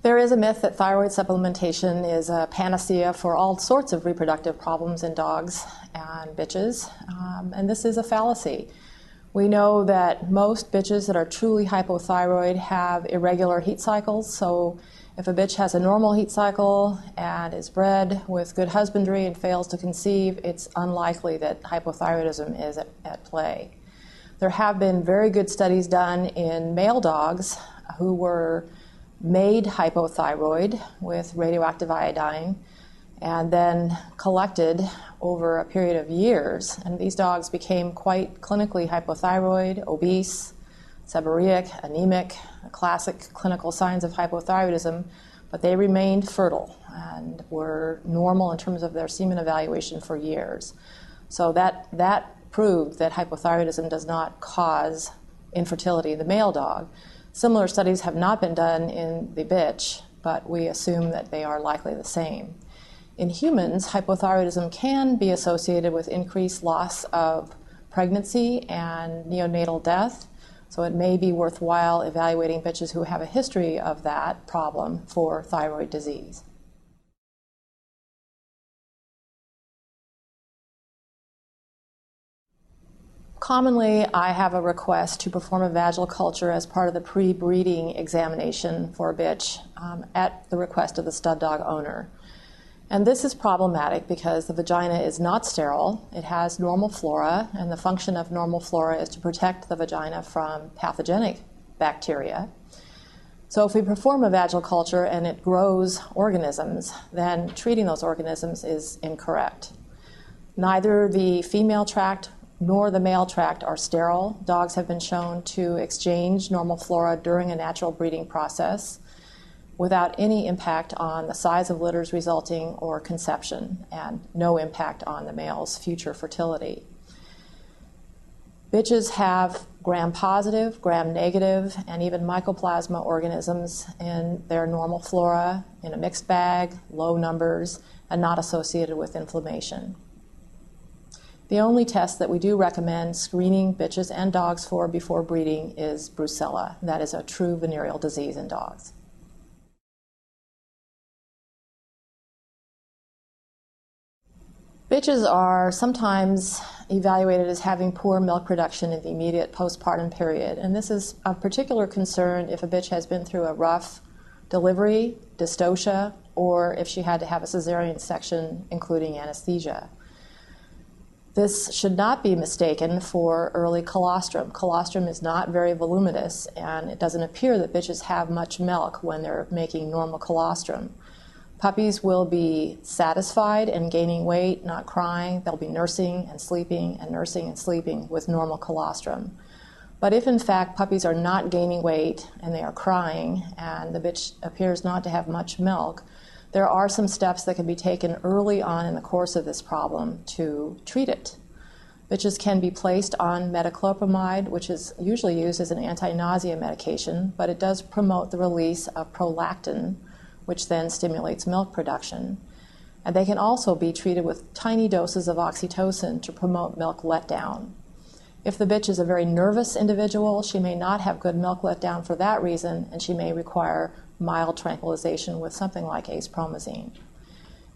There is a myth that thyroid supplementation is a panacea for all sorts of reproductive problems in dogs and bitches, and this is a fallacy. We know that most bitches that are truly hypothyroid have irregular heat cycles, so if a bitch has a normal heat cycle and is bred with good husbandry and fails to conceive, it's unlikely that hypothyroidism is at play. There have been very good studies done in male dogs who were made hypothyroid with radioactive iodine and then collected over a period of years. And these dogs became quite clinically hypothyroid, obese, seborrheic, anemic, classic clinical signs of hypothyroidism, but they remained fertile and were normal in terms of their semen evaluation for years. So that proved that hypothyroidism does not cause infertility in the male dog. Similar studies have not been done in the bitch, but we assume that they are likely the same. In humans, hypothyroidism can be associated with increased loss of pregnancy and neonatal death, so it may be worthwhile evaluating bitches who have a history of that problem for thyroid disease. Commonly, I have a request to perform a vaginal culture as part of the pre-breeding examination for a bitch at the request of the stud dog owner. And this is problematic because the vagina is not sterile. It has normal flora, and the function of normal flora is to protect the vagina from pathogenic bacteria. So if we perform a vaginal culture and it grows organisms, then treating those organisms is incorrect. Neither the female tract nor the male tract are sterile. Dogs have been shown to exchange normal flora during a natural breeding process without any impact on the size of litters resulting or conception, and no impact on the male's future fertility. Bitches have gram-positive, gram-negative, and even mycoplasma organisms in their normal flora in a mixed bag, low numbers, and not associated with inflammation. The only test that we do recommend screening bitches and dogs for before breeding is brucella. That is a true venereal disease in dogs. Bitches are sometimes evaluated as having poor milk production in the immediate postpartum period, and this is of particular concern if a bitch has been through a rough delivery, dystocia, or if she had to have a cesarean section including anesthesia. This should not be mistaken for early colostrum. Colostrum is not very voluminous, and it doesn't appear that bitches have much milk when they're making normal colostrum. Puppies will be satisfied and gaining weight, not crying. They'll be nursing and sleeping and nursing and sleeping with normal colostrum. But if in fact puppies are not gaining weight and they are crying and the bitch appears not to have much milk, there are some steps that can be taken early on in the course of this problem to treat it. Bitches can be placed on metoclopramide, which is usually used as an anti-nausea medication, but it does promote the release of prolactin, which then stimulates milk production. And they can also be treated with tiny doses of oxytocin to promote milk letdown. If the bitch is a very nervous individual, she may not have good milk letdown for that reason, and she may require mild tranquilization with something like acepromazine.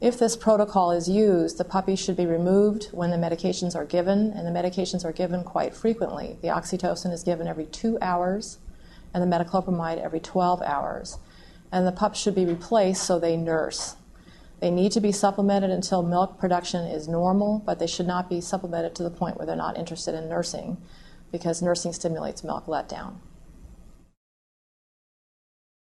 If this protocol is used, the puppy should be removed when the medications are given, and the medications are given quite frequently. The oxytocin is given every 2 hours, and the metoclopramide every 12 hours. And the pups should be replaced so they nurse. They need to be supplemented until milk production is normal, but they should not be supplemented to the point where they're not interested in nursing, because nursing stimulates milk letdown.